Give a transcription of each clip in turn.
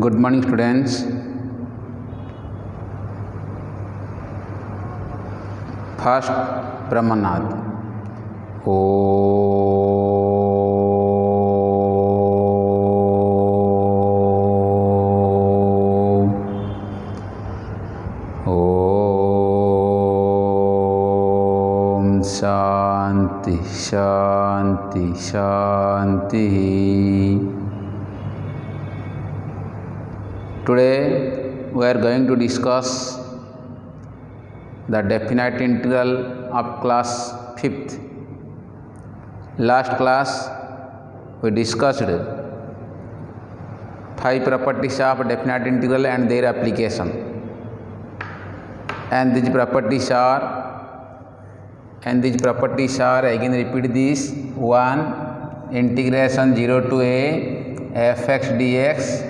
Good morning, students. First, Brahmanad. Om Shanti Shanti Shanti. Today we are going to discuss the definite integral of class 5th. Last class we discussed 5 properties of definite integral and their application, and these properties are again repeat this. 1. Integration 0 to a fx dx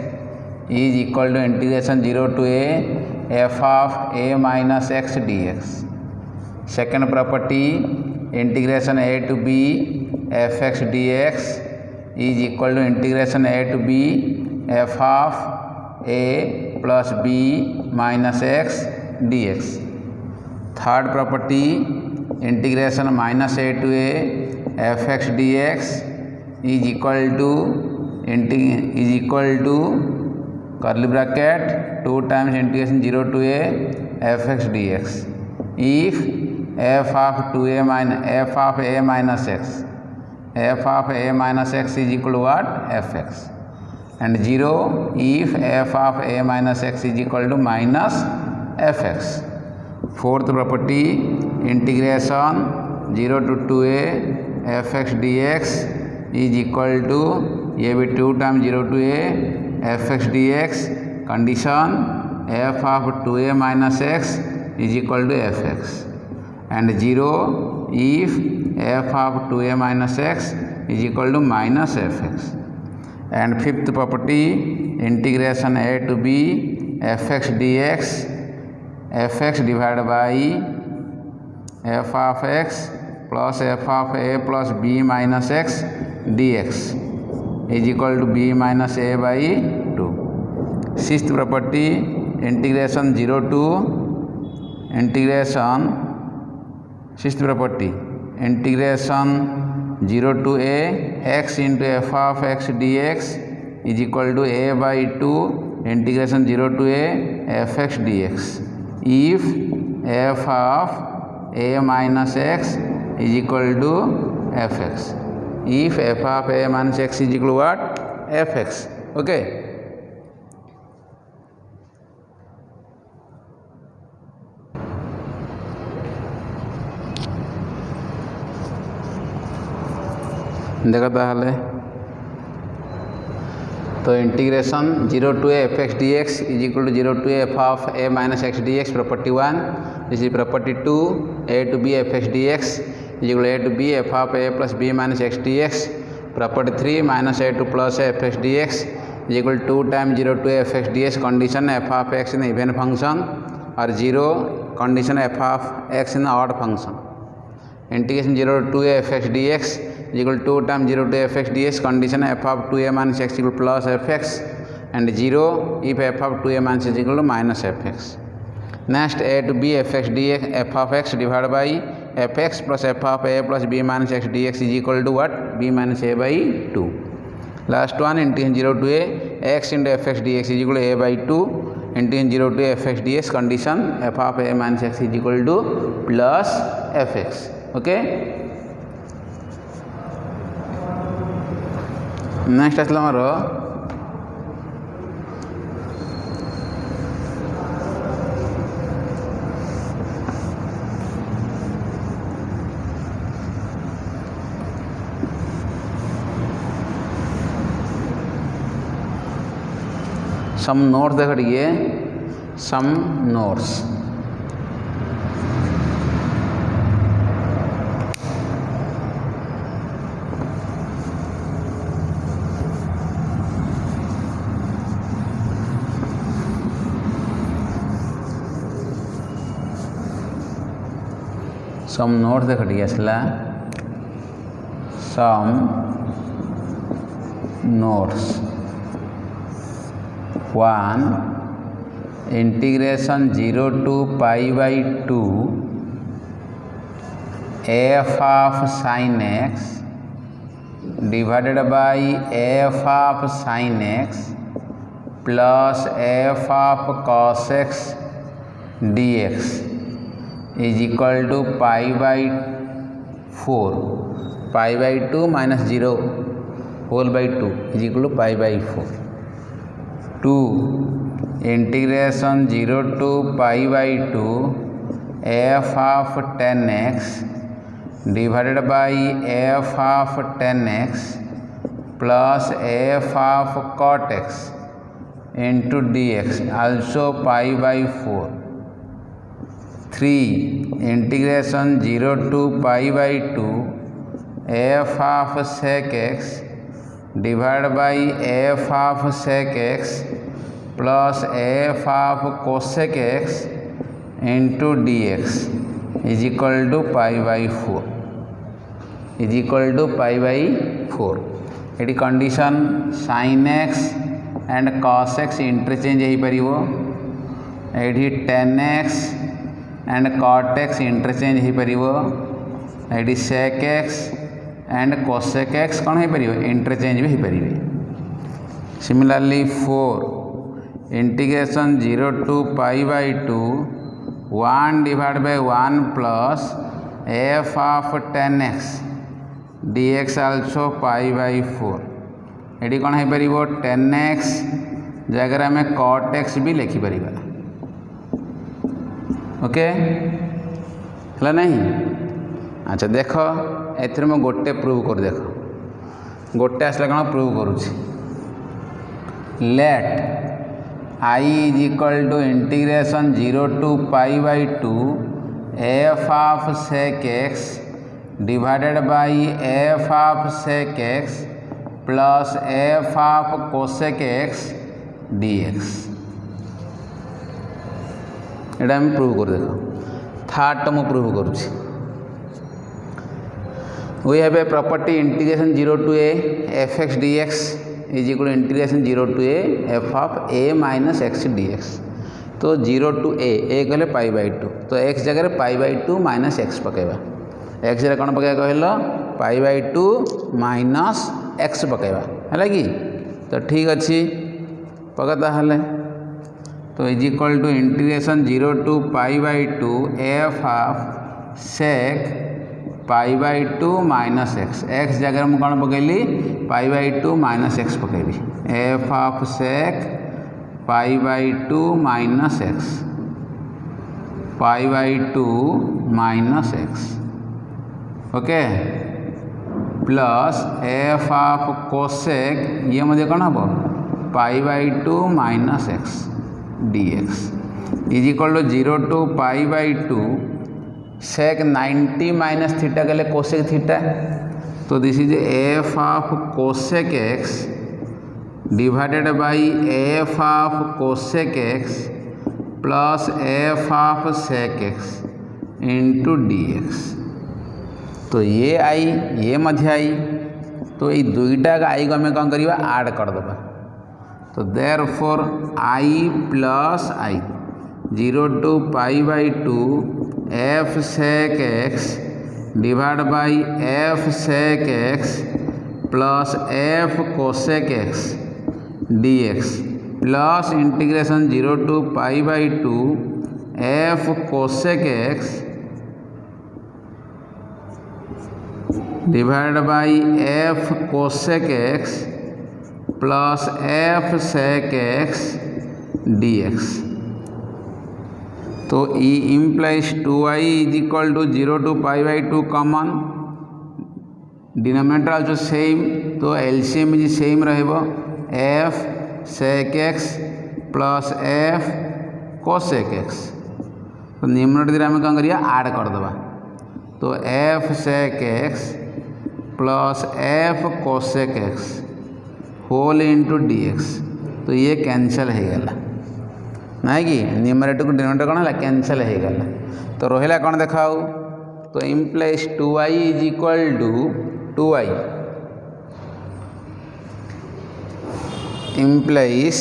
is equal to integration 0 to a f of a minus x dx. Second property, integration a to b fx dx is equal to integration a to b f of a plus b minus x dx. Third property, integration minus a to a fx dx is equal to curly bracket 2 times integration 0 to a fx dx if f of a minus x is equal to what? Fx, and 0 if f of a minus x is equal to minus fx. Fourth property, integration 0 to 2a fx dx is equal to a with 2 times 0 to a fx dx, condition f of 2a minus x is equal to fx, and 0 if f of 2a minus x is equal to minus fx. And fifth property, integration a to b fx dx, fx divided by f of x plus f of a plus b minus x dx is equal to b minus a by 2. Sixth property, integration 0 to a x into f of x dx is equal to a by 2 integration 0 to a fx dx if f of a minus x is equal to fx. If f of a minus x is equal to what? Fx. Okay. देखा ताहले तो integration 0 to a fx dx is equal to 0 to a f of a minus x dx, property 1. This is property 2, a to b fx dx is equal to a to b f of a plus b minus x dx. Property 3, minus a to plus a fx dx is equal to 2 times 0 to a fx dx, condition f of x in even function, or 0 condition f of x in odd function. Integration 0 to a fx dx is equal to 2 times 0 to fx dx, condition f of 2a minus x equal to plus fx, and 0 if f of 2a minus x is equal to minus fx. Next, a to b fx dx f of x divided by fx plus f of a plus b minus x dx is equal to what? B minus a by 2. Last one, integration 0 to a x into fx dx is equal to a by 2, integration 0 to a fx dx, condition f of a minus x is equal to plus fx. Okay. Next asla maro some notes देख रही है, some notes. some notes देख रही है असला, some notes. 1 integration 0 to pi by 2 f of sin x divided by f of sin x plus f of cos x dx is equal to pi by 4, pi by 2 minus 0 whole by 2 is equal to pi by 4. 2 integration 0 to pi by 2 f of 10x divided by f of 10x plus f of cot x into dx also pi by 4. 3 integration 0 to pi by 2 f of sec x divided by f of sec x plus f of cosec x into dx is equal to pi by 4 is equal to pi by 4. एटी condition sin x and cos x interchange हो पारिबो, एटी tan x and cot x interchange हो पारिबो, एटी sec x and cosec x कौन हो पारिबो इंटरचेंज भी हो पारिबे. Similarly 4 integration 0 to pi by 2 1 divided by 1 plus f of 10x dx also pi by 4. Eighty कौन हो पारिबो 10x जगह आम cot x भी लिखिपर. ओके है नहीं. अच्छा देख एथि मैं गोटे प्रूव कर देख गोटे आसला कौन प्रूव करुँच. Let I is equal to integration 0 to pi by 2 f of sec x divided by f of sec x plus f of cosec x dx. एटा हम प्रूव कर देख. थर्ड मु प्रूव करुँच. We have a property integration 0 to a f x dx is equal to integration 0 to a f of a minus x dx. तो 0 to a कहले पाई by 2, तो x जगह pi by 2 minus x पकेबा. X जगह कौन पकेबा कहल pi by 2 minus x पकेबा है कि. तो ठीक अच्छी पकता है. तो is equal to integration 0 to pi by 2 f of sec pi by 2 minus x. X जगह मुझे कौन पकेली पाई बाई 2 माइनस एक्स पकेबी. f of sec pi by 2 minus x pi by 2 minus x. Okay plus f of cosec ये मुझे कौन हम pi by 2 minus x dx is equal to 0 to pi by 2 sec 90 minus theta के लिए cosec theta. तो this is f of cosec x divided by f of cosec x plus f of sec x into dx. तो ये आई ये मध्य आई, तो ये दुईटा आई को आम कौन करवा ऐड करदे. तो therefore I plus I 0 to pi by 2 f sec x divide by f sec x plus f cosec x dx plus integration 0 to pi by 2 f cosec x divide by f cosec x plus f sec x dx. तो ई implies 2i is equal to 0 to pi by 2 common. Denominator also same, तो LCM is same रहिबो f sec x plus f cosec x. तो निम्नलिखित आम कौन करिया add करदबा. तो f sec x plus f cosec x whole into dx. तो ये कैंसल हो गला ना कि न्यूमरेटर को डिनोमिनेटर कौन है कैंसल हो गला. तो रहा कौन देखाओ. तो implies 2i is equal to 2i implies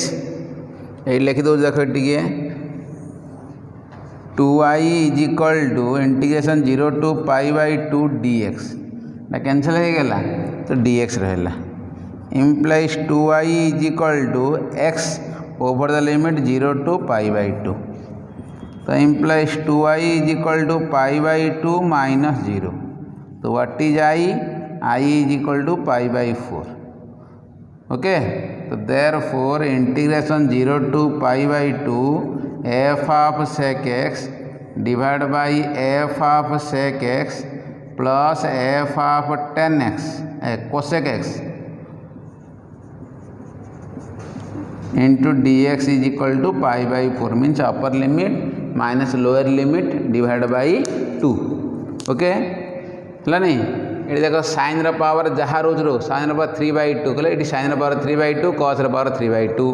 ये लिखिदे देख टे 2i is equal to integration 0 to pi by 2 dx cancel हो गला तो dx रहा implies 2i is equal to x over the limit 0 to pi by 2 तो implies 2i is equal to pi by 2 minus 0 तो what is i is equal to pi by 4 okay तो therefore integration 0 to pi by 2 f of sec x divide by f of sec x plus f of 10x cosec x into dx is equal to pi by 4 means upper limit minus lower limit divide by 2 okay है नहीं ये देख sine power जहाँ रोज rho sine power 3/2 कहले ये sine power 3/2 cos power 3/2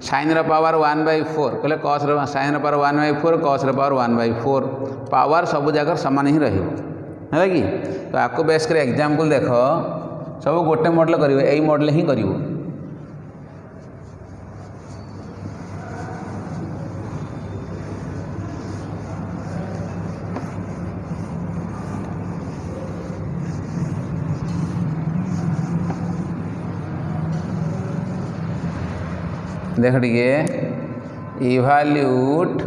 sine power 1/4 कहले cos sine power 1/4 cos power 1/4 power सब जगह सामान ही है कि तो आपको बेस कर एग्जाम्पल देख सब गोटे मॉडल कर यही मॉडल ही कर देख टे evaluate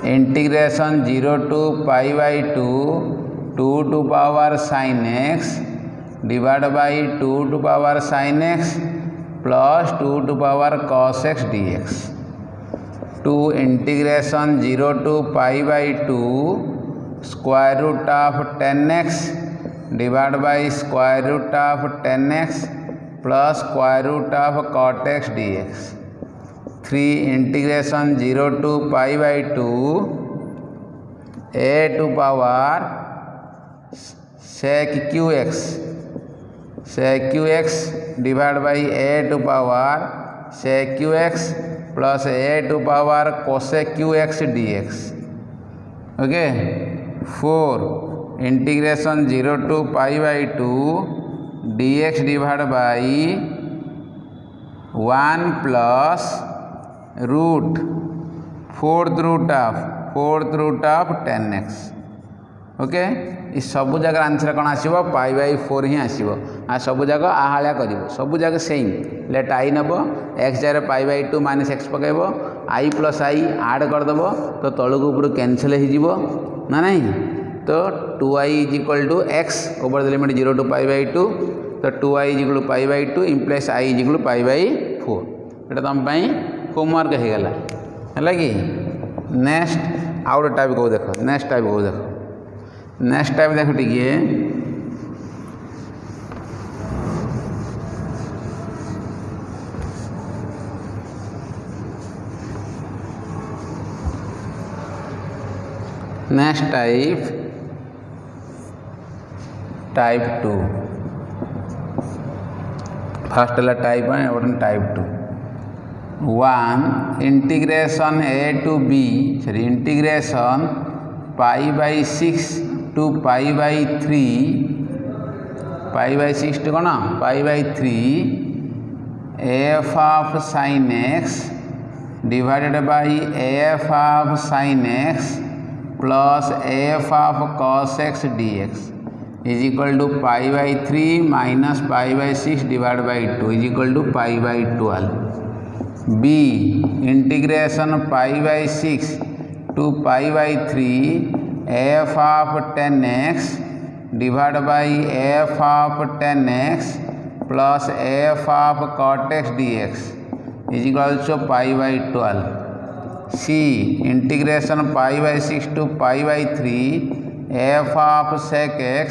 integration 0 to pi by 2 to power sine x divide by 2 to power sine x plus 2 to power cos x D x to integration 0 to pi by 2 square root of 10x divide by square root of 10x plus square root of cot x dx 3 integration 0 to pi by 2 a to power sec qx divide by a to power sec qx plus a to power cosec qx dx okay 4 integration 0 to pi by 2 dx divide by 1 plus root fourth root of 10x okay ये सब जगह answer कौन आसो pi by 4 ही आसो आ सब जगह आहालिया कर सब जगह सेम लेट आई नब एक्स जगह पाई बाई 2 माइनस एक्स पकेब आई प्लस आई आड करदेव तो तलक ऊपर कैनसल हो ना तो 2i is equal to x over the limit 0 to pi by 2 तो 2i is equal to pi by 2 implies i is equal to pi by 4 ये तुम होमवर्क हो गला है कि नेक्स्ट आउ गोटे टाइप को देख नेक्स्ट टाइप को देख नेक्स्ट टाइप देख टे नेक्स्ट टाइप 2 फर्स्ट है टाइप 1 और type 2 1 integration a to b sorry integration pi by 6 to pi by 3 pi by 6 to कौन pi by 3 f of sine x divided by f of sine x plus f of cos x dx is equal to pi by 3 minus pi by 6 divide by 2 is equal to pi by 12 b integration pi by 6 to pi by 3 f of 10x divide by f of 10x plus f of cot x dx is equal to pi by 12 c integration pi by 6 to pi by 3 f of sec x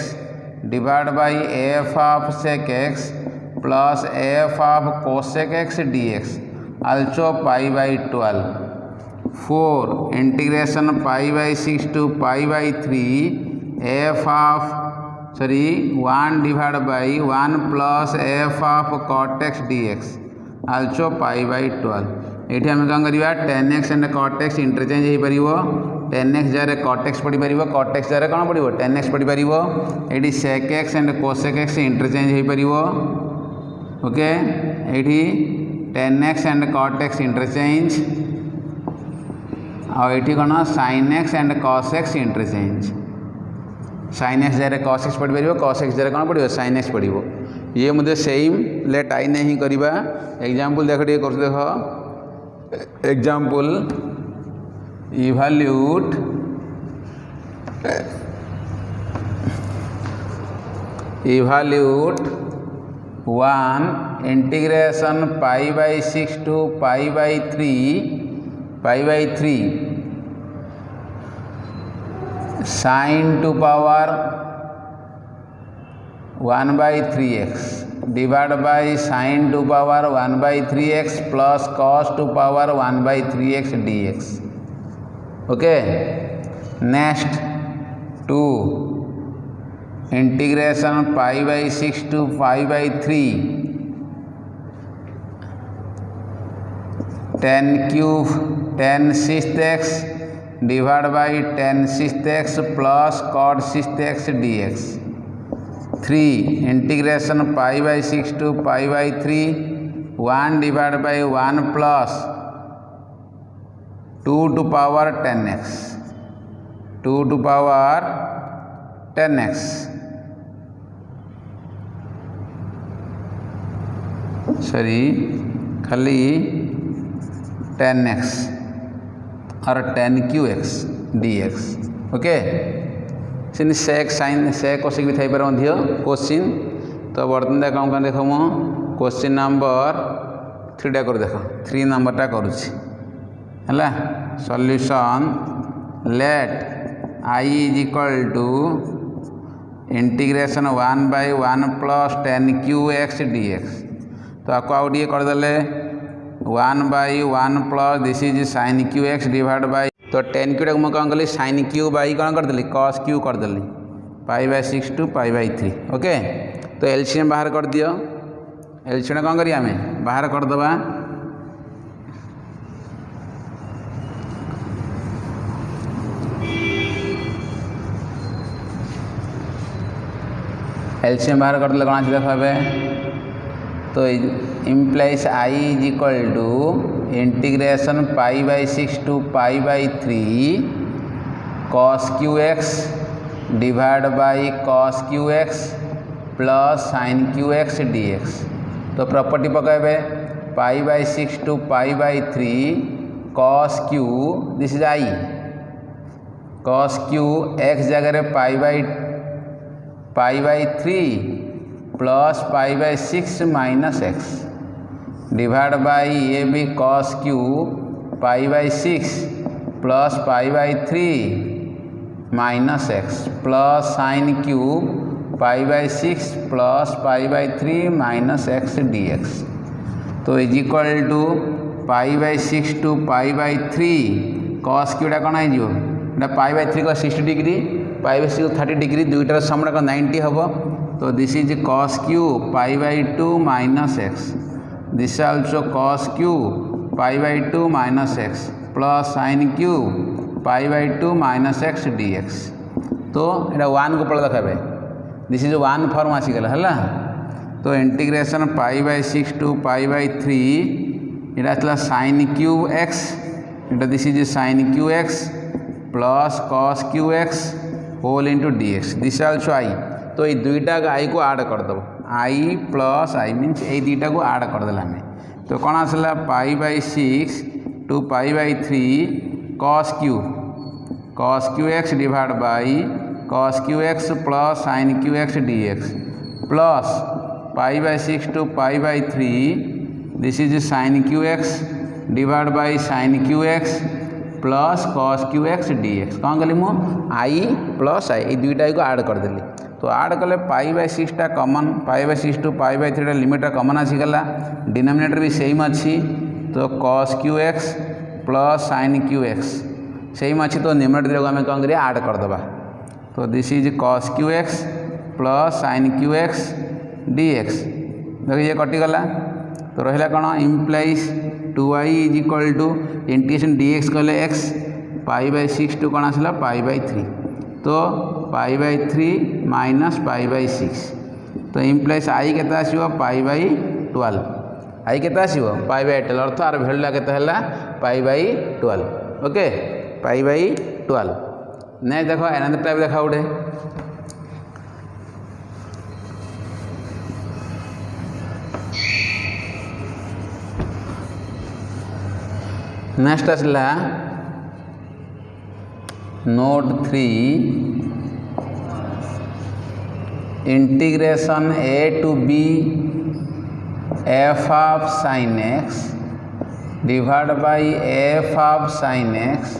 divide by f of sec x plus f of cosec x dx also pi by 12 4 integration pi by 6 to pi by 3 f of 1 divide by 1 plus f of cot x dx also pi by 12 ये आम कौन करवा 10x and cot x interchange हो पार 10x जगह cot x पढ़ी पार cot x जगह कौन पड़ो 10x पढ़ी पार ये sec x and cosec x interchange हो पार ओके ये tan x and cot x interchange आठी कौन sin x and cos x interchange sin x जगह cos x पढ़ पार cos x जगह कौन पड़ो sin x पड़ो ये मुझे सेम लेट आई नहीं करवा एग्जाम्पल देख टे कर देख example इभाल्यूट one integration π/6 to π/3 sin to power 1/3x divided by sin to power 1/3x plus cos to power 1/3x dx. Okay, next 2 integration π/6 to π/3 tan 6x divided by tan 6x plus cot 6x dx. 3 integration π/6 to π/3 1 divided by 1 plus 2 to power 10x 2 to power 10x sorry खाली 10x और 10qx dx. Okay सिन सेक sign सेक cosec भी Thai पारे मध्य question तो बर्तन दे कौन देख मु question number 3 टा कर देख 3 नंबर टा करूची हला solution let I is equal to integration 1/1 plus 10qx dx. तो आपको आउ टे करदे 1/1 plus this is sin qx divide bye तो 10q टाक मुझे कौन कली sin q बाई कौन करदेली cos q करदेली π/6 to π/3. ओके तो एलसीएम बाहर कर दियो एलसीएम कौन करिया आमे बाहर कर दबा एलसीएम बाहर कर कौन अच्छे देखो तो implies I is equal to integration π/6 to π/3 cos qx divide by cos qx plus sin qx dx. तो प्रॉपर्टी पकाइबे π/6 to π/3 cos q this is I cos q x जगह π/3 plus π/6 minus x divide by ये भी cos q π/6 plus π/3 minus x plus sin q π/6 plus π/3 minus x dx. तो is equal to π/6 to π/3 cos q टा कौन हो π/3 को 60 degree π/6 को 30 degree दुईटार सम 90 हम तो this is cos q π/2 minus x this also cos q π/2 minus x plus sin q π/2 minus x dx. तो यहाँ 1 को पढ़ देखाबे दिस इज 1 फॉर्म आसीगला है तो इंटीग्रेशन π/6 to π/3 यहाँ sin qx इटा this is sin qx plus cos qx whole into dx this also I. तो ये दुईटा I को ऐड कर दब I प्लस I मीन्स ये दुईटा को ऐड कर देला हमें तो कौन आसला π/6 to π/3 cos qx divide by cos qx plus sin qx dx plus π/6 to π/3 this is sin qx divide by sin qx plus cos qx dx. कौन कली मु I प्लस I ये दुईटा को ऐड करदेली तो ऐड कले π/6 टा कॉमन π/6 to π/3 लिमिट कॉमन आसीगला डिनोमिनेटर भी सेम अच्छी तो cos qx plus sin qx same अच्छी तो न्यूमरेटर को आम कौन करिया ऐड करदबा तो this is cos qx plus sin qx dx. देखिए ये कटिगला तो रहा कौन implies 2I is equal to integration dx कले x π/6 टू कौन आसला π/3 तो π/3 माइनस π/6 तो इम्प्लाइज I के आसो π/2 12 आई के पाई बाई 12 अर्थ आर भैल्यूटा के पाई by 12 okay pi by 12 next देख एनादर टाइप देखा गोटे नेक्स्ट आसला note 3 integration a to b f of sin x divided by f of sin x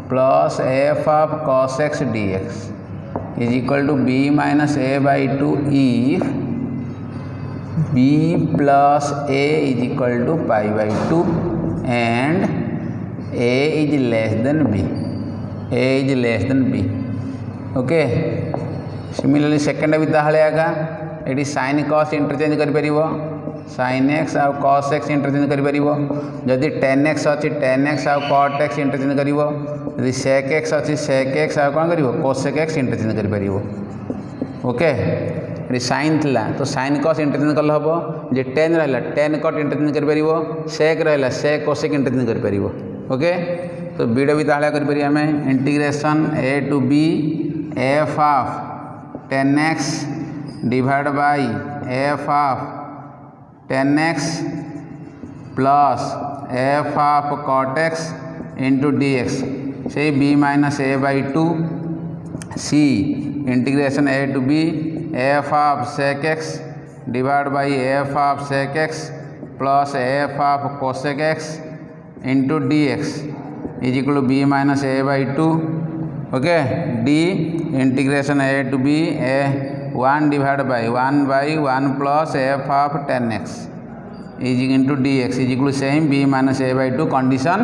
plus f of cos x dx is equal to b minus a by 2 if b plus a is equal to pi by 2 and a is less than b. a is less than b. okay. Similarly second भी ताहले आगा ये sin cos interchange कर sin x आउ cos x interchange कर जदि tan x अच्छी tan x आउ cot x interchange कर जदि sec x अच्छी sec x आउ कौन कर cosec x इंटरचेंज कर ओके ये sin थिला तो sin cos इंटरचेंज कल हम जे tan रहा tan cot इंटरचेंज कर sec रहा sec cosec इंटरचेंज कर ओके तो बीड़ा भी ताहले कर आम integration a to b f of tan x divided by f of tan x plus f of cot x into dx say b minus a by 2 c integration a to b f of sec x divided by f of sec x plus f of cosec x into dx is equal to b minus a by 2 okay d integration a to b a 1 divided by 1 plus f of tan x is into dx is equal to same b minus a by 2 condition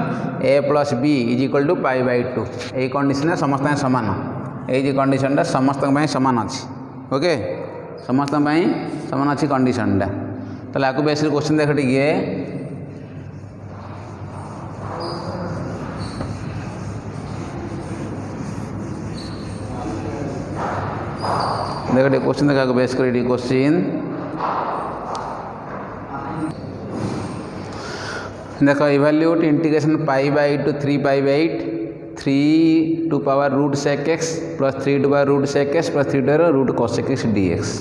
a plus b is equal to pi by 2 यही condition समस्त सामान ये condition समस्त सामान अच्छी okay समस्त सामान अच्छी कंडीशन तो आपको बेस क्वेश्चन देख टे देखो क्वेश्चन देखा बेस कर क्वेश्चन देख evaluate integration pi by two 3 pi by 8 3 to power root sec x plus 3 to power root sec x plus 3 to power root cosec x dx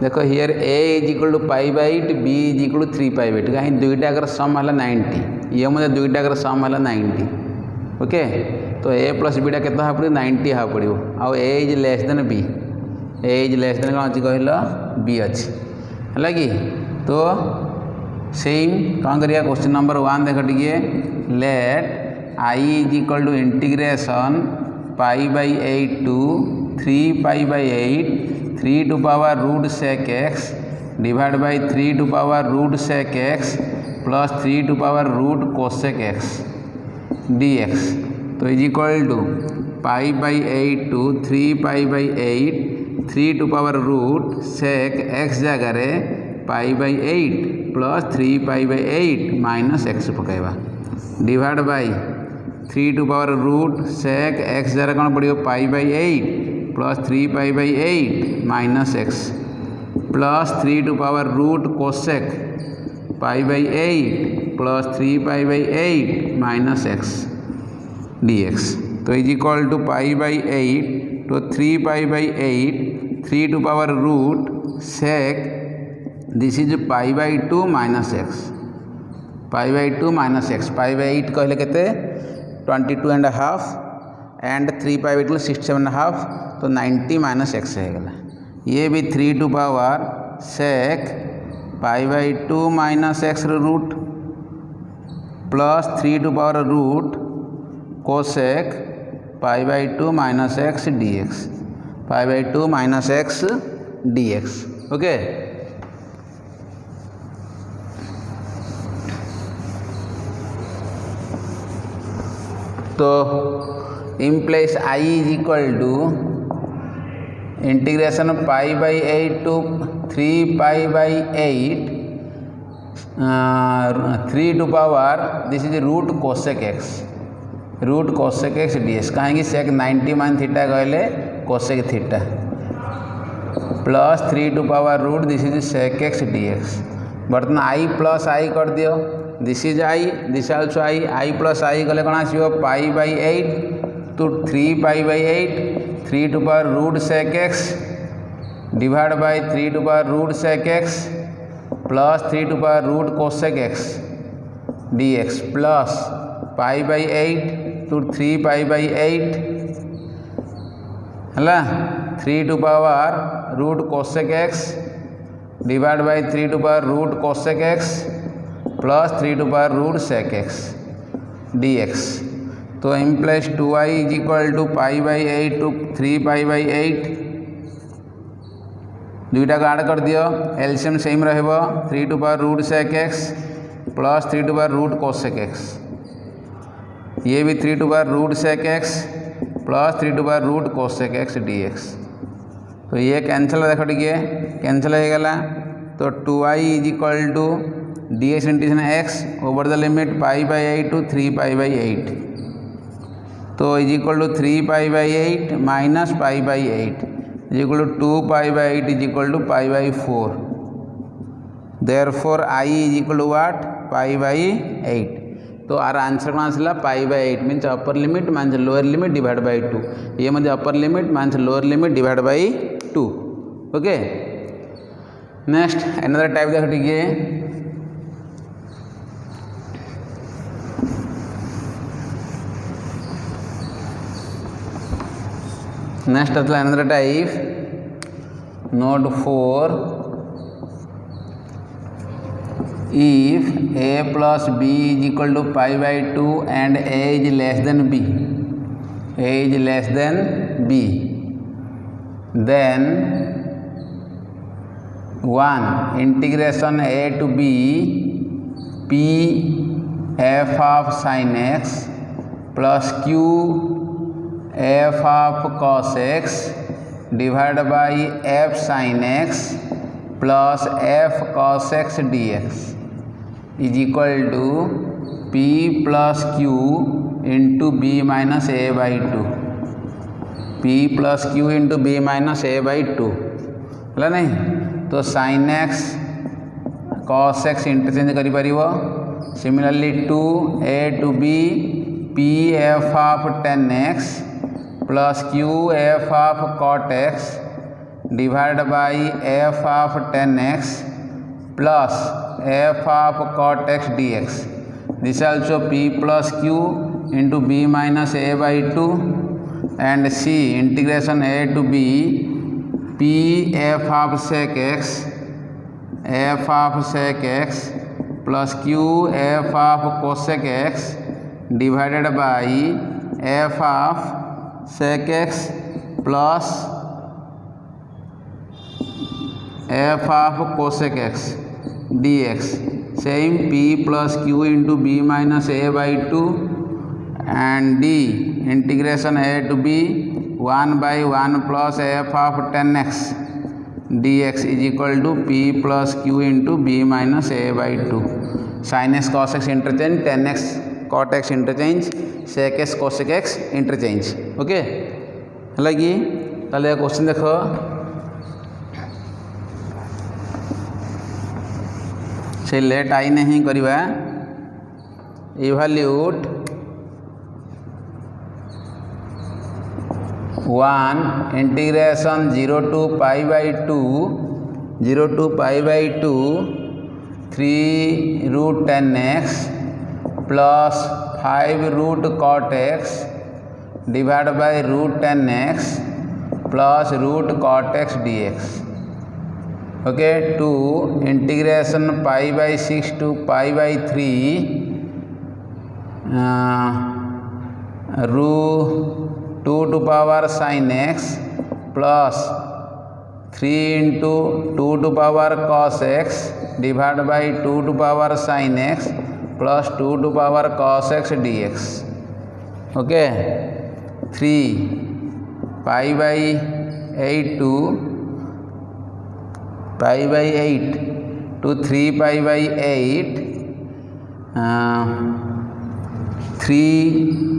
देखो here a is equal to pi by 8 b is equal to 3 pi by 8 कहीं दुईटा अगर सम है 90 ये मुझे दुईटा अगर सम है 90 ओके तो a प्लस बीटा के पड़े 90 हाँ पड़ो आउ a is less than b a is less than कौन अच्छी कहल b अच्छी है कि तो सेम कौन करिया क्वेश्चन नंबर 1 देख टे let I is equal to integration pi by 8 to 3 pi by 8 3 to power root sec x divide by 3 to power root sec x plus 3 to power root cosec x dx तो is equal to pi by 8 to 3 pi by 8 3 to power root sec x जगार pi by 8 plus 3 pi by 8 minus x पकड़ा divide by 3 to power root sec x जरा कौन पड़ो pi by 8 plus 3 pi by 8 minus x plus 3 to power root cosec pi by 8 plus 3 pi by 8 minus x dx तो is equal to pi by 8 तो 3 pi by 8 3 to power root sec this is pi by 2 minus x pi by 2 minus x pi by 8 कहले केते 22.5 and 3 pi by 2 67.5 तो 90 minus x है गला ये भी 3 to power sec pi by 2 minus x root plus 3 to power root cosec pi by 2 minus x dx pi by 2 minus x dx okay तो implies I is equal to integration pi by 8 to 3 pi by 8 3 to power this is root cosec x dx कहीं sec 90 मान theta कहले cosec theta plus 3 to power root this is sec x dx। बर्तमान I plus I कर दियो, this is I, this also I plus I गले कौन आसो pi by 8 to 3 pi by 8, 3 to power root sec x divide by 3 to power root sec x plus 3 to power root cosec x dx plus pi by 8 to 3 pi by 8 है 3 to power root cosec x divide by 3 to power root cosec x plus 3 to power root sec x dx। तो implies 2i is equal to pi by 8 to 3 pi by 8, दुईटा को आड कर दियो, LCM same रहिबो 3 to power root sec x plus 3 to power root cosec x, ये भी 3 to power root sec x plus 3 to power root cosec x dx। तो ये cancel देखो टिके कैंसल हो गला। तो 2i is equal to dx इंटीग्रेशन x over the limit pi by 8 to 3 pi by 8, तो is equal to 3 pi by 8 minus pi by 8 is equal to 2 pi by 8 is equal to pi by 4। Therefore i is equal to what pi by 8। तो our answer कौन आसला pi by 8 means upper limit minus lower limit divide by 2, ये मतलब अपर limit minus lower limit divide by 2। Okay next another type देख लीजिए, next आता another type note 4, if a plus b is equal to pi by 2 and a is less than b, a is less than b, then 1 integration a to b p f of sin x plus q f of cos x divided by f sin x plus f cos x dx is equal to p plus q into b minus a by 2, p plus q into b minus a by 2 है नहीं। तो sin x cos x interchange करी परिवो, similarly 2 a to b p f of tan x plus q f of cot x divided by f of tan x plus f of cot x dx, this also p plus q into b minus a by 2 and c integration a to b p f of sec x f of sec x plus q f of cosec x divided by f of sec x plus f of cosec x dx, same p plus q into b minus a by 2 and d integration a to b 1 by 1 plus f of tan x dx is equal to p plus q into b minus a by 2। sin x cos x interchange, tan x cot x interchange, sec x cosec x interchange। Okay है कि ताले question देखो, से late आई नहीं करिवा, इवैल्यूट 1 integration 0 to pi by 2 3 root tan x plus 5 root cot x divided by root tan x plus root cot x dx। Okay 2 integration pi by 6 to pi by 3 root 2 to power sin x plus 3 into 2 to power cos x divided by 2 to power sin x plus 2 to power cos x dx। Okay 3 pi by 8 to pi by 8 to 3 pi by 8 3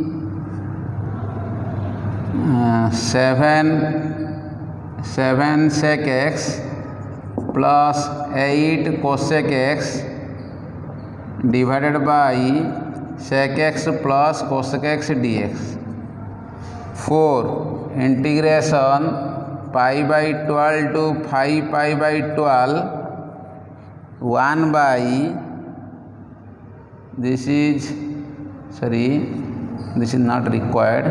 7 7 sec x plus 8 cosec x divided by sec x plus cosec x dx. 4 integration pi by 12 to 5 pi by 12 1 by this is not required.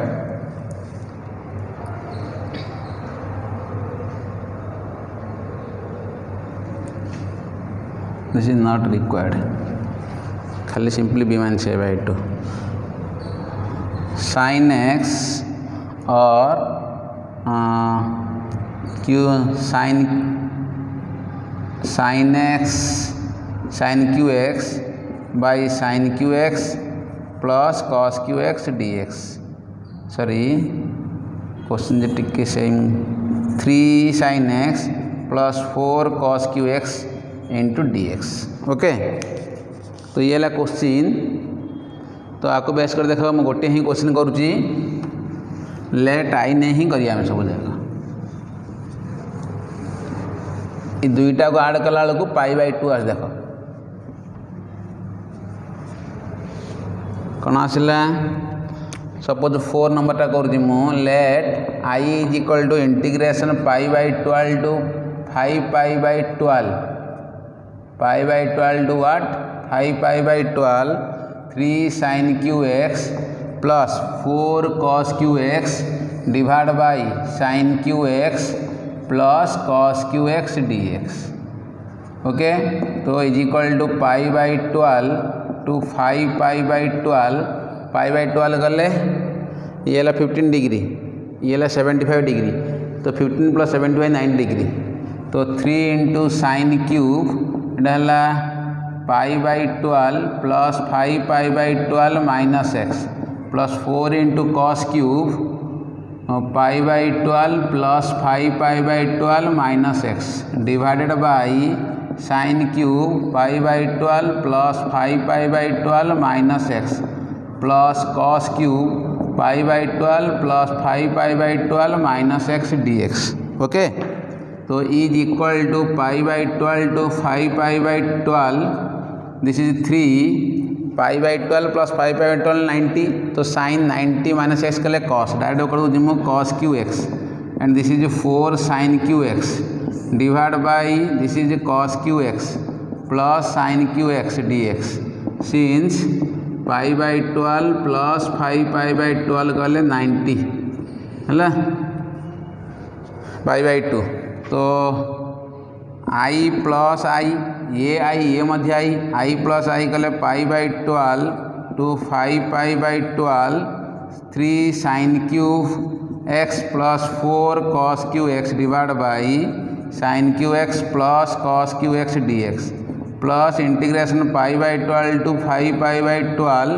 This is not required. खाली simply b minus a by 2 sin x और q sin x sin qx by sin qx plus cos qx dx. Question जे टिके same 3 sin x plus 4 cos qx into dx. Okay तो ये है question. तो आपको base कर देखो मैं गोटे ही क्वेश्चन करुँची लेट आई नहीं ही करिया सब जगह ये दुईटा को आड कला बेलू पाई बाय 2 आस देख कौन आसला. सपोज 4 नंबरटा करुँची मु let I is equal to integration pi by 12 to 5 pi by 12 pi by 12 to what 5 pi by 12 3 sin qx plus 4 cos qx divide by sin qx plus cos qx dx. Okay तो is equal to pi by 12 to 5 pi by 12 pi by 12 गले ये 15 degree ये 75 degree तो 15 plus 75 9 degree तो 3 into sine cube इटा pi by 12 plus 5 pi by 12 minus x plus 4 into cos cube pi by 12 plus 5 pi by 12 minus x divided by sine cube pi by 12 plus 5 pi by 12 minus x plus cos cube pi by 12 plus 5 pi by 12 minus x dx. Okay तो is equal to pi by 12 to 5 pi by 12 this is 3 pi by 12 plus 5 pi by 12 90 तो sine 90 minus x कले cos direct कर जिमु cos Q x and this is 4 sine Q x divide by this is cos Q x plus sine Q x dx. Since pi by 12 plus 5 pi by 12 कले 90 है pi by 2 तो आई plus आई ये मध्य आई plus I कले pi by 12 to 5 pi by 12 3 sine cube x plus 4 cos Q x divide by sine Q x plus cos Q x dx plus integration pi by 12 to 5 pi by 12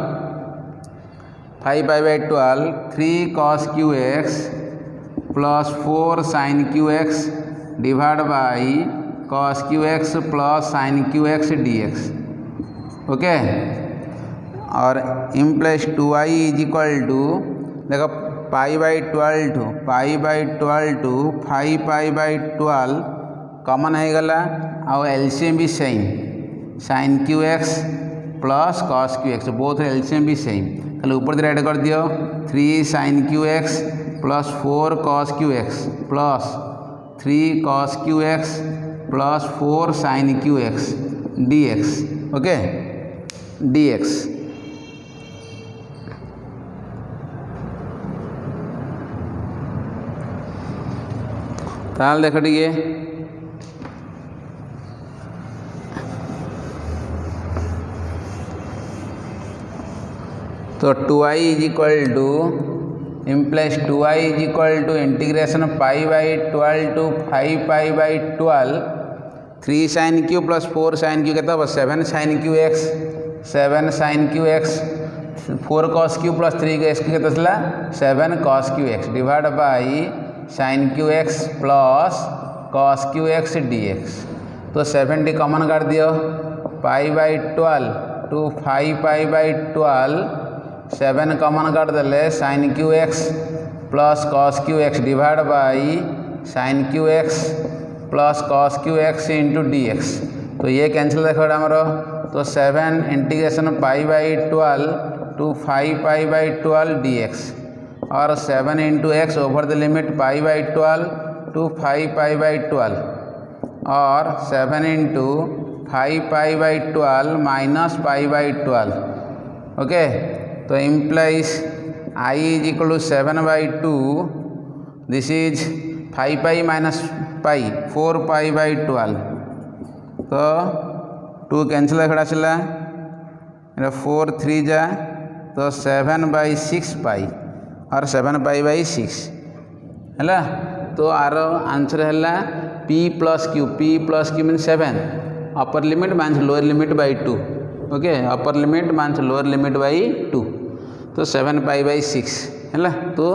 5 pi by 12 3 cos Q x plus 4 sine Q x divide by cos qx plus sin qx dx. Okay और implies 2i is equal to देखो पाई by 12 to 5 pi by 12 common हो गला आउ LCM भी same sin qx plus cos qx both LCM भी same ताले ऊपर add कर दियो 3 sin qx plus 4 cos qx plus 3 cos qx plus 4 sin qx dx. Okay dx ताल देख टिके तो 2i is equal to implies 2i is equal to integration pi by 12 to 5 pi by 12 3 sign cube plus 4 sine cube के 7 sine Q x 7 sine Q x 4 cos cube plus 3 x के 7 cos Q x divide by sine Q x plus cos Q x dx. तो 70 common कर दियो pi by 12 to 5 pi by 12 7 common कर देले sine Q x plus cos Q x divide by sin cube x plus cos Q x into D x. तो ये cancel देखो आमर, तो 7 integration pi by 12 to 5 pi by 12 d x, और 7 into x over the limit pi by 12 to 5 pi by 12, और 7 into 5 pi by 12 minus pi by 12। Okay, तो implies I is equal to 7 by 2, this is 5 pi minus pi 4 pi by 12। तो 2 cancel आसला, 4 3 जा, तो 7 by 6 पाई और 7 पाई by 6 है। तो our answer है P plus Q mean 7 upper limit minus lower limit by 2। Okay, upper limit minus lower limit by 2, तो 7 पाई by 6 है। तो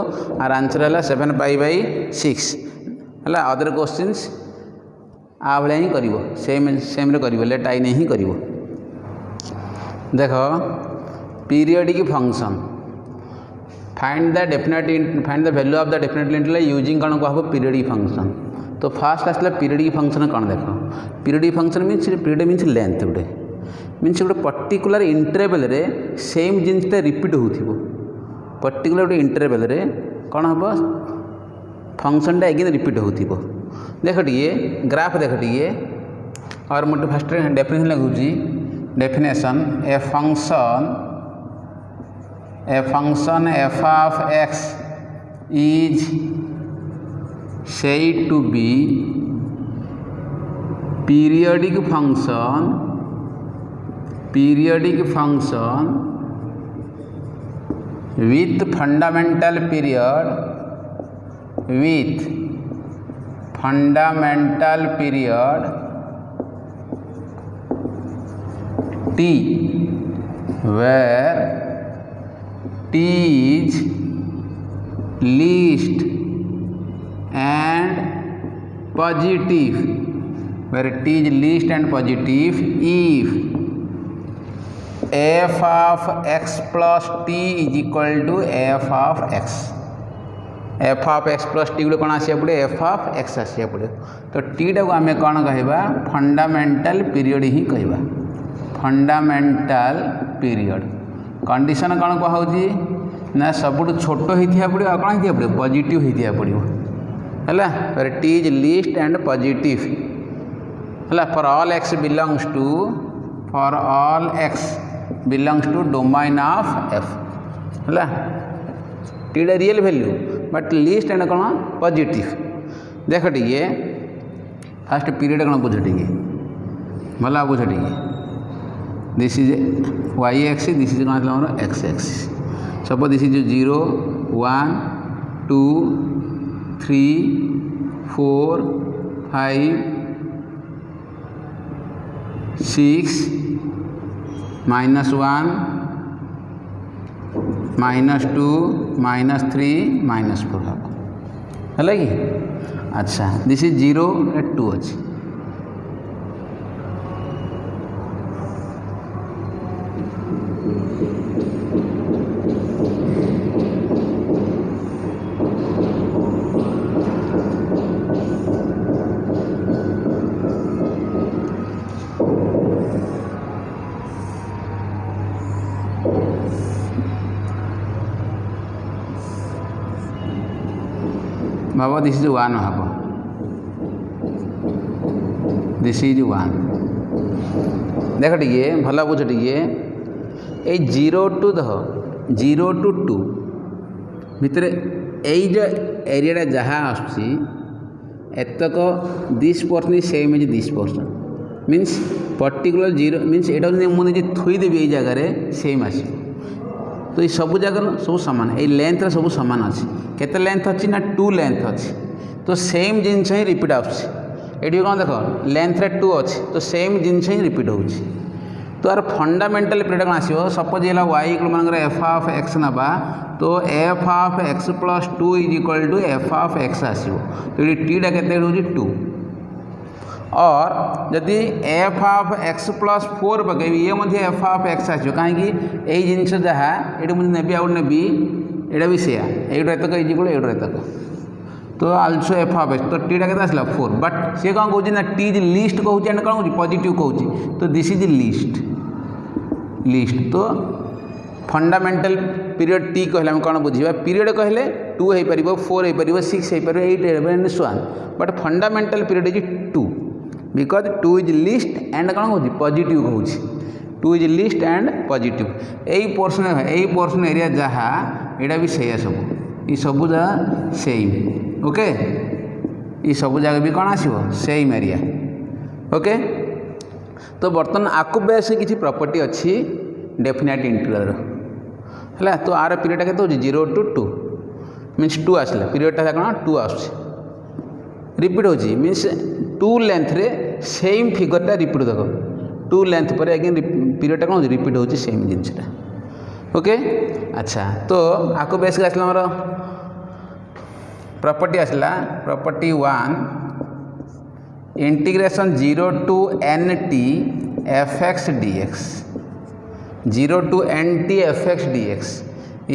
आर आंसर है 7 पाई बाई 6 है। अदर क्वेश्चंस आ भाया ही कर सेम कर लेट आई नहीं कर। देख periodic function find the value of the definite integral using कौन कह पीरियडिक फंक्शन। तो फास्ट आसला पीरियडिक फंक्शन कौन देख, periodic function means period means length, गोटे मीन्स गोटे पर्टिकुलर इंटरवल रे सेम जिनटा रिपीट हो, पर्टिकुलर गोटे इंटरवल रे कौन हम फंक्शनटा एगेन रिपीट हो। देख टे ग्राफ देख टे, और मुझे फास्ट डेफिनेशन लिखुची, definition a function f of x is said to be periodic function with fundamental period t, where t is least and positive, where t is least and positive if f of x plus t is equal to f of x। f of x plus t गुलो कौन आसिया पड़े, f of x आसिया पड़े। तो t टाक आम कौन कहवा, fundamental period ही कहवा, fundamental period. Condition कौन कहुची ना सबुठ छोट होता पड़ो, आ कौन होता पड़ो, पॉजिटिव होता पड़ो है। T is least and positive है। For all x belongs to domain of f है। टीटा real value but least and कौन पॉजिटिव। देख टे फास्ट पीरियड कौन बुझ टे भला बुझ टे, this is y x, this is कौन x x. Suppose this is 0 1 2 3 4 5 6 -1 -2 -3 -4 है कि। अच्छा दिस इज 0 2 अच्छी। भाव दिस इज 1 हम, दिस इज 1। देख टे भल बुझ टे, ये 0 to 2 भितर जो एरिया जहाँ आसतक this person same is this person means particular 0 means यहाँ मुझे थोदेवी ये जगह सेम आस। तो ये सब जगह सब सामान, ये लेंथ सब सामान अच्छी, केते लेंथ अच्छी ना 2 लेंथ अच्छी। तो सेम जिनस ही रिपीट आसटी कौन देख लेंथ रे 2 अच्छी, तो सेम जिनस ही रिपीट हो। तो यार फंडामेंटल पीरियड कौन आसो, सपोज ये वाई इक्वल मानकर एफ ऑफ एक्स नवा, तो f of x plus 2 is equal to f of x आसो। तो ये टीटा के 2, और जदि एफ ऑफ एक्स प्लस 4 पकेबी ये मध्य एफ ऑफ एक्स आसो, कहीं जिनस जहाँ ये मुझे नेबी आउट नेबी, यहाँ भी से एट एतक इज इक्वल एट एतक। तो आल्सो एफ ऑफ एक्स तो टीटा के 4 बट सी कौन कौन ना टी इज लिस्ट कहूँ एंड कौन कौन पॉजिटिव कहूँ तो दिस इज लिस्ट तो फंडामेंटल पीरियड टी कहले हम कौन बुझा पीरियड कहले 2 हो पार 4 हो पार 6 हो पार 8 हो so but fundamental period is 2 because 2 is list and कौन कहूँ पॉजिटिव कहूँ 2 इज लिस्ट एंड पॉजिटिव यही पोर्शन एरिया जहाँ यहाँ भी सैया सब ये सब जगह सेम ओके ये सब जगह भी कौन आसो सेम एरिया ओके तो बर्तमान आपको बेस किसी प्रॉपर्टी अच्छी डेफिनेट इंटीग्रल है तो आर पीरियड के 0 to 2 मीन्स 2 आसला पीरियडटा कौन 2 आस रिपीट हो मीन्स 2 लेंथ रे सेम फिगरटा रिपीट देख 2 लेंथ पर अगेन पीरियडटा कौन रिपीट हो सेम जिनसा ओके अच्छा तो आपको बेस आसला मोर प्रॉपर्टी आसला property 1 integration 0 to nt fx dx 0 to nt fx dx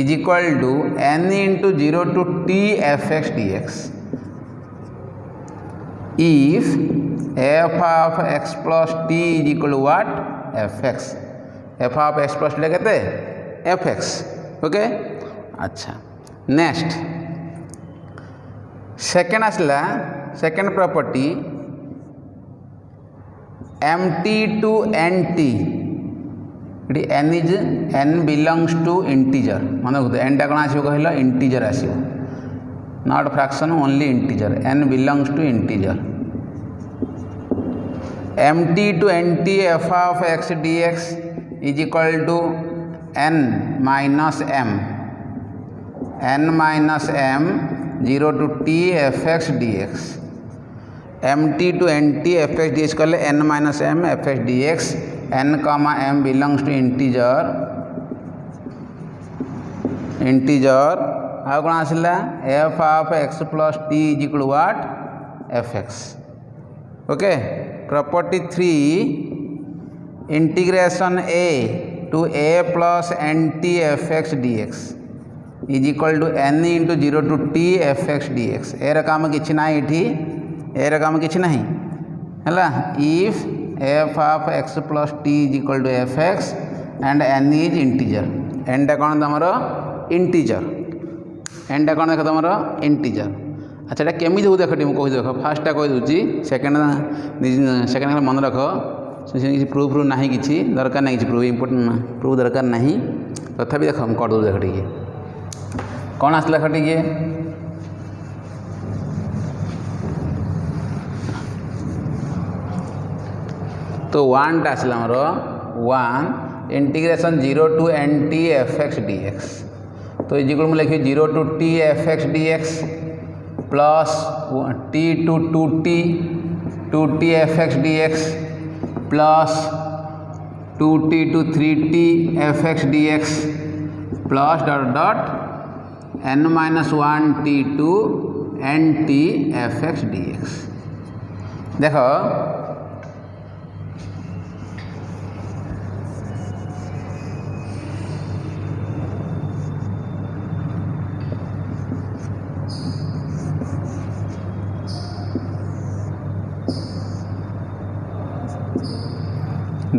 is equal to n into 0 to t fx dx if f of x plus t is equal to what fx f of x plus t कहते fx okay अच्छा next second आसला second property mt to nt n belongs to integer मन रखते n टा कौन आसो कहल integer आसो not fraction only integer n belongs to integer mt to nt f of x dx is equal to n minus m 0 to t fx dx mt to nt fx dx कहले n minus m fx dx n comma m belongs to integer how कौन आसला f of x plus t is equal to what fx okay property 3 integration a to a plus nt fx dx is equal to n into 0 to t fx dx era काम किछि ना एठी era काम किछि नहीं हला if f of x plus t is equal to fx and n is integer n टा कौन तुम इंटीजर n टा कौन देख तुम इंटीजर अच्छा एटा केमी हो देख मुझे कही देख फास्टा कही दूसरी सेकेंड मन रख किसी प्रूफ ना कि दरकार ना कि प्रूफ इम्पोर्टेंट प्रूफ दरकार ना तथापि देख कर दो देख टे कौन आसला देख टे तो 1 टा आसला मोर 1 integration 0 to nt fx dx तो इजिकल मुझे लिखी 0 to t fx dx plus t to 2t fx dx plus 2t to 3t fx dx plus dot dot n minus 1t to nt fx dx देखो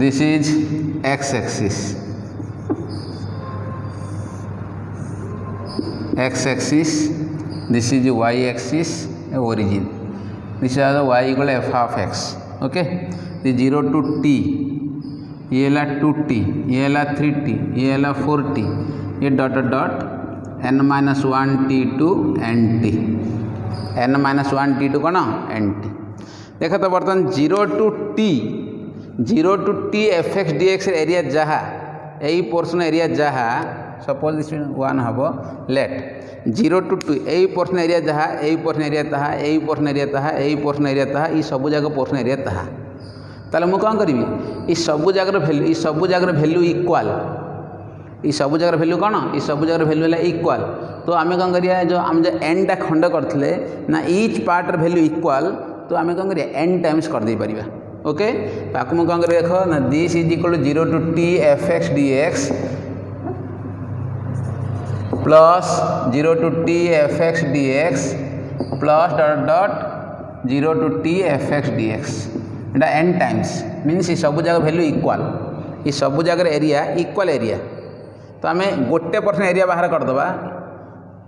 this is x axis this is y axis origin this is the y equal f of x okay the 0 to t ये ला 2t ये ला 3t ये ला 4t ये dot dot n minus 1t to nt n minus 1t to कौन nt देखा तो बर्तमान 0 to t fx dx area जहाँ यही पोर्शन एरिया जहाँ सपोज दिस 1 हम लेट 0 to 2 यही पोर्शन एरिया जहाँ यही पोर्शन एरिया तहा यही पोर्शन एरिया तहा यही पोर्शन एरिया तहा ये सब जगह पोर्शन एरिया तहा ताले मु कौन करी ये सब जगह वैल्यू ये सब जगह वैल्यू इक्वाल ये सब जगह वैल्यू कौन ये सब जगह वैल्यू है इक्वाल तो आम कौन करिया जो आम जो एन टा खंड करते ना ईच पार्ट वैल्यू इक्वाल तो आम कौन करिया एन टाइम्स कर दे परिबा ओके ताकू मु कौन कर देख ना this is equal to 0 to t fx dx plus 0 to t fx dx plus dot dot 0 to t fx dx एटा n टाइम्स मीन्स ये सब जगह वैल्यू इक्वाल ये सब जगह एरिया इक्वाल एरिया तो आम 1% एरिया बाहर करदे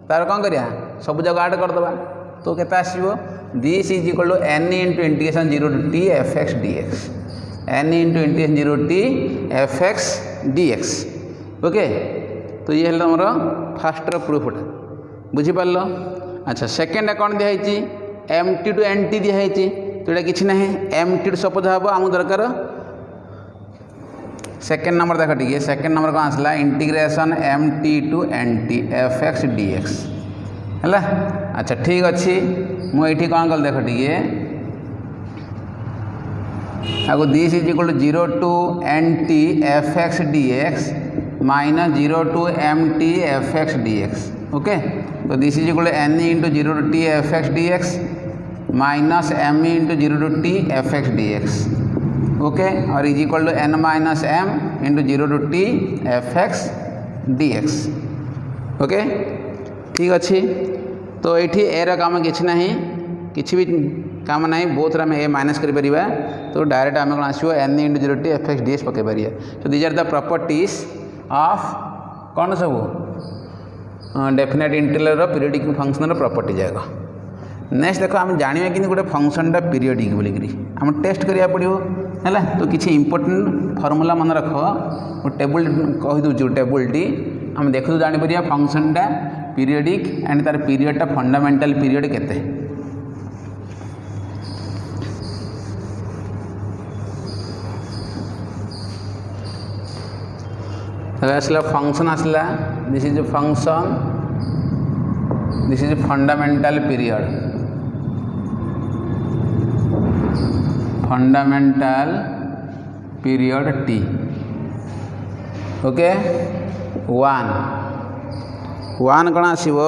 तार कौन करिया सब जगह ऐड करदे तो केते आसीबो this is equal to n into integration 0 to t fx dx n into integration 0 to t fx dx okay तो ये है मोर फास्ट प्रूफ बुझीपार अच्छा सेकेंड कौन दिखाई M T to N T दिखाई तो ये किसी ना एम टी टू सपोज हम आम दरकार सेकेंड नंबर देख टी सेकेंड नंबर कौन आसला integration M T to N T F x D X है अच्छा ठीक अच्छे मुझे कौन कल देख टी आगो this is equal to 0 to n T F x D x minus 0 to m t F x D x okay तो this is equal to n into 0 to t f x D x minus m into 0 to t f x D x okay और is equal to n minus m into 0 to t f x D x okay ठीक अच्छे तो ये ए काम किसी भी काम ना बोथ आम ए माइनस कर तो डायरेक्ट आम कौन आसो n into 0 to t f x D x पकई पार तो these are the properties of कौन सब definite integral periodic function property जाएगा नेक्स्ट देखो आम जाना कि गोटे फंक्शनटा पीरियोडिक बोलिकी आम टेस्ट करा पड़ो है तो किसी इंपोर्टेंट फर्मूला मन रख टेबुल कहीदे टेबुलटी आम देखु जापर फंक्शनटा पीरियोडिक एंड तार पीरियडटा फंडामेंटल पीरियड केते आसला फंक्शन आसला this is function this is fundamental period T okay one कौन आसो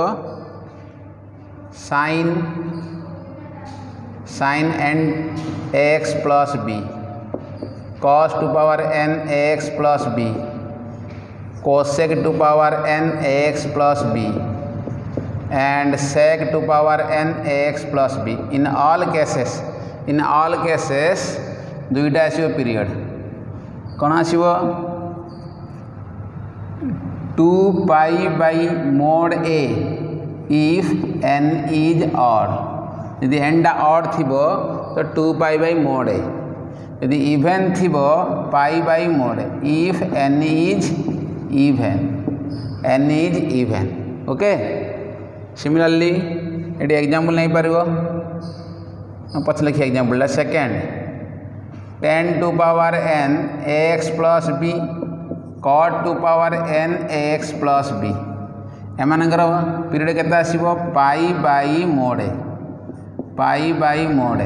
sine N x plus B cos to power N x plus B cosec to power n ax plus b and sec to power n ax plus b in all cases दुईटा आसो period कौन आसो 2 pi by mod A if n is odd यदि n टा odd थी तो 2 pi by mod ए यदि even थी पाई by mode if n is n is even okay similarly ये एग्जांपल नहीं पार पच लिखी example second 10 to power n ax plus b cot to power n ax plus b एमानकर period केते आसीबो pi by mod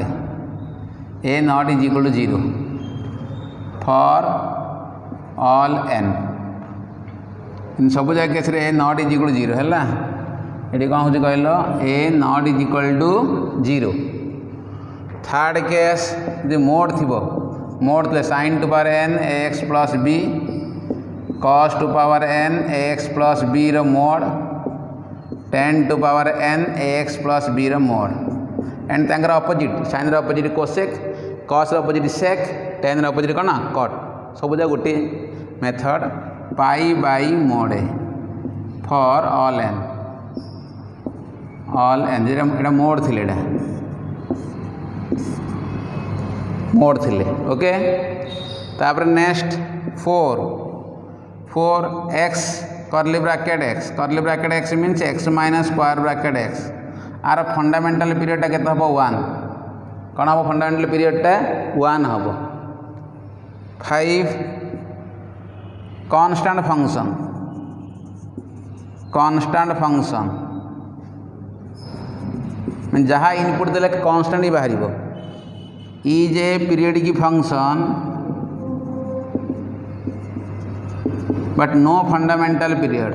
a not is equal to 0 for all n सब जगह case a not is equal to 0 है ये कौन हो कहल a not is equal to 0 third case जो मोड थी मोड थे sine to power N x plus B cos to power N x plus b mod 10 to power N x plus b mode and तंकर opposite sine opposite cosec cos opposite sec tan opposite कौन cot सब जगह गोटे method pi by mod a for all n ये mod थी mod थी okay तापर next 4 x curly bracket x means x minus square bracket x are fundamental पीरियडटा केते हम 1 कौन हम फंडामेंटल पीरियडटा 1 हम 5 कांस्टेंट फंक्शन जहाँ इनपुट देले कांस्टेंट ही बाहर is a periodic function but no fundamental period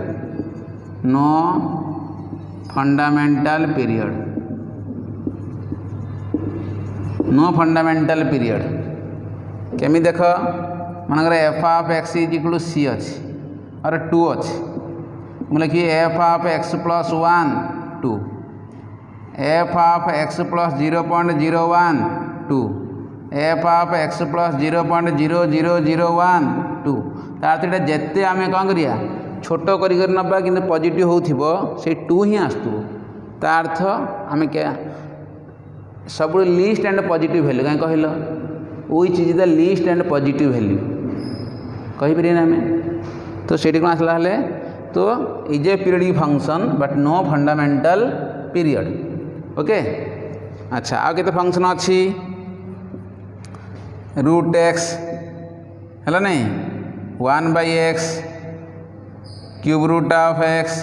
केमी देख मनकर f of x is equal to c अच्छी और 2 अच्छी मुझे लिखी f of x plus 1 2 f of x plus 0.012 f of x plus 0.00012 तार जिते आम कौन करिया छोट कर नबा कि पॉजिटिव हो से 2 ही आसू ता अर्थ आम क्या सब लीस्ट एंड पॉजिटिव वैल्यू कहीं कहल which is the least and positive value कहीपर ना आम तो से कौन आसला हेले तो is a periodic function but no fundamental period okay. अच्छा आ केते फंक्शन अच्छी रूट एक्स है नहीं 1/x cube root of x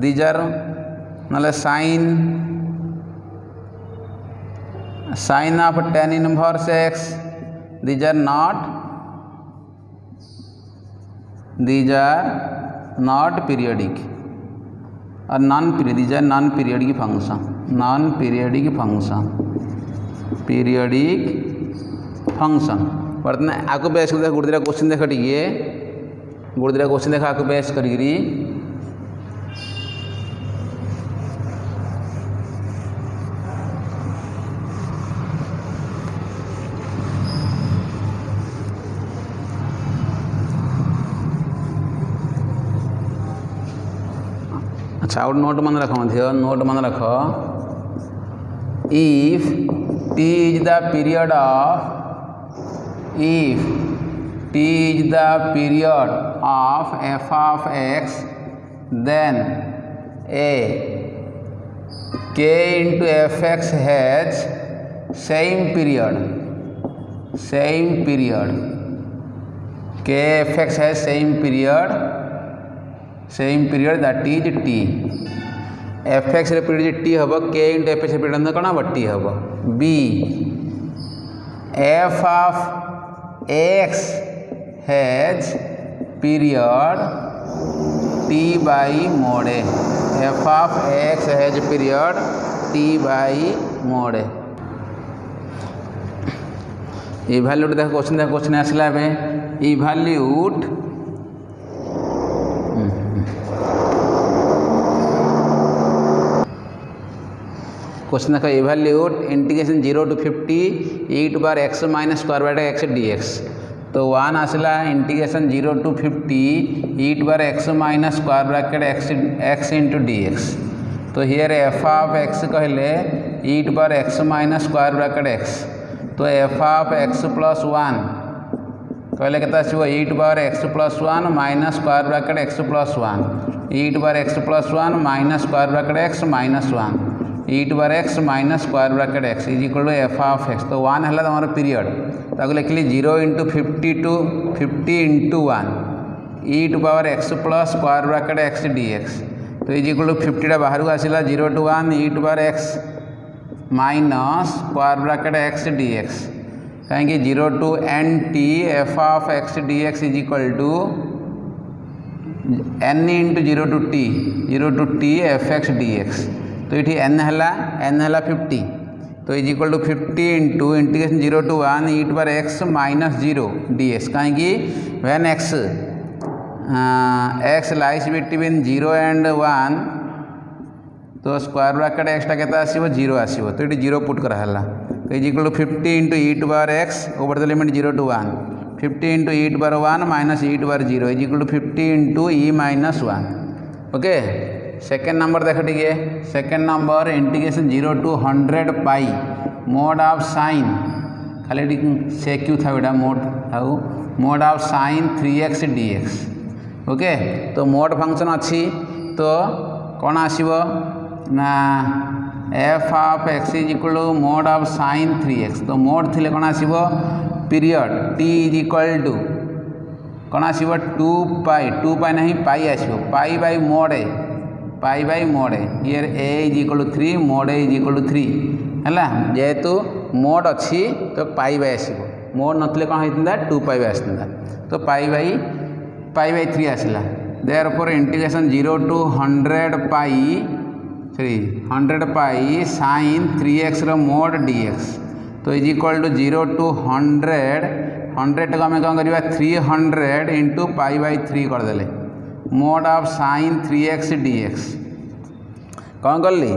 these are ना साइन ऑफ tan इनवर्स x these are not periodic और non period these are non periodic function बर्तमान आगे बेस कर गोटे दिटा क्वेश्चन देख टे गोटे दिटा क्वेश्चन देख आगे बेस करी अच्छा और नोट मन रख नोट मन रख if t is the period of f of x then a k into fx has same period k fx has same period that is t fx रे पीरियड t हम k into fx रे period कौन हम t हम b f of x has period t by mod a f of x has period t by mod a इवैल्यूट देख question आसला इवैल्यूट question देख इवैल्यूट integration 0 to 50 e to power x minus square root x dx तो 1 आसला integration 0 to 50 e to power x minus square bracket x into dx तो here f of x कहले e to power x minus square bracket x तो f of x plus 1 कहले केता आसीबो e to power x plus 1 minus square bracket x plus 1 e to power x plus 1 minus square bracket x minus 1 e to power x minus square bracket x is equal to f of x तो 1 है तुम्हारा period ताको लिखली 0 into 50 to 50 into 1 e to power x plus square bracket x dx तो is equal to 50 टा बाहर को आसिला 0 to 1 e to power x minus square bracket x dx कहीं 0 to n t f of x dx is equal to n into 0 to t f x dx तो ये n है 50 तो is equal to 50 into integration 0 to 1 e to power x minus 0 dx कहीं when x lies between 0 and 1 तो square bracket एक्सटा केता आसीबो 0 आसीबो तो ये 0 put करा हला तो is equal to 50 into e to power x over the limit 0 to 1 50 into e to power 1 minus e to power 0 is equal to 50 into e minus 1 okay. Second number देख टे second number integration 0 to 100 pi mod of sine खाली से क्यू था बेटा mod of sine 3x dx okay तो mod function अच्छी तो कौन आसीबो ना f of x is equal to mod of sine 3x तो मोड थिले कौन आसीबो period t is equal to कौन आसीबो 2 पाई नहीं पाई आसीबो pi by mod a here a is equal to 3 mod a is equal to 3 है जेहेतु मोड अच्छी तो पाई बाय आसीबो मोड नथिले कौन होइतिंदा 2 पाई बाय आसिंदा तो पाई बाय 3 आसिला therefore integration 0 to 100 pi sine 3x रो मोड dx तो इज इक्वल टू 0 to 100 को आम कौन करवा 300 इंटू पाई बाय 3 करदे mode of sine 3x dx कौन कली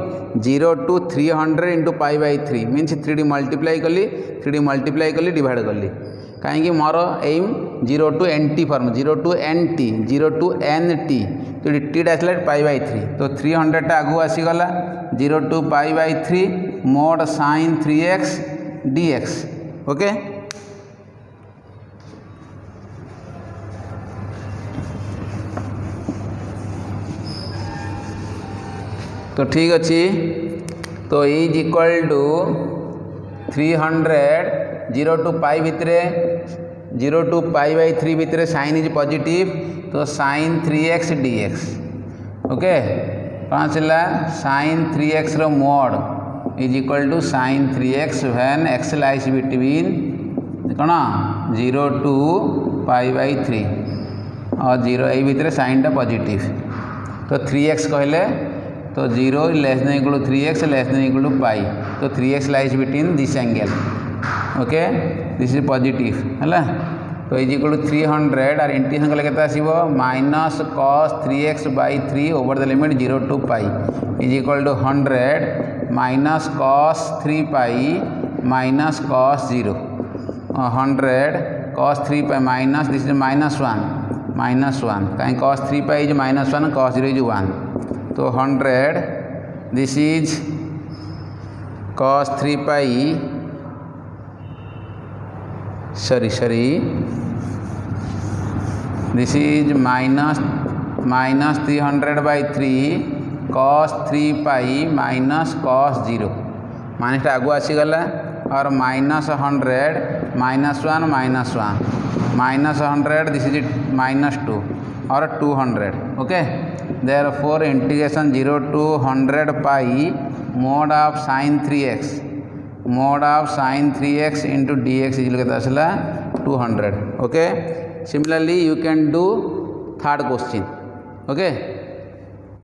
0 to 300 into pi by 3 means 3D multiply कली 3D मल्टीप्लाई कली डिवाइड कली कहीं मोर m 0 to NT form 0 to NT 0 to NT तो ये टी आसला पाई बाई 3 तो 300 टा आगू आसीगला 0 to pi by 3 mod sine 3x dx okay. तो ठीक अच्छी तो is equal to 300 0 to pi भितर 0 to पाई बाई 3 भितर साइन इज पॉजिटिव तो साइन 3x dx ओके कौन चला साइन 3x रो mod is equal to sine 3x when x lies between कौन 0 to पाई बाई 3 और 0 ये भितर साइन टा पॉजिटिव तो 3x कहले तो 0 less than equal to 3x less than equal to pi तो 3x lies between this angle okay this is positive है तो इज इक्वल टू 300 और इंटीग्रेशन कले केते आसीबो minus cos 3x by 3 over the limit 0 to pi is equal to 100 minus cos 3 pi minus cos 0 100 cos 3 pi minus this is minus 1 कहीं cos 3 pi is minus 1 cos 0 is 1 तो 100 this is cos 3 pi sorry this is minus 300 by 3 cos 3 pi minus cos 0 minus आगू आसीगला और minus 100 minus 1 minus 100 this is minus 2 और 200 okay therefore integration 0 to 100 pi mod of sine 3x into dx is आसला 200 okay. Similarly you can do third question okay.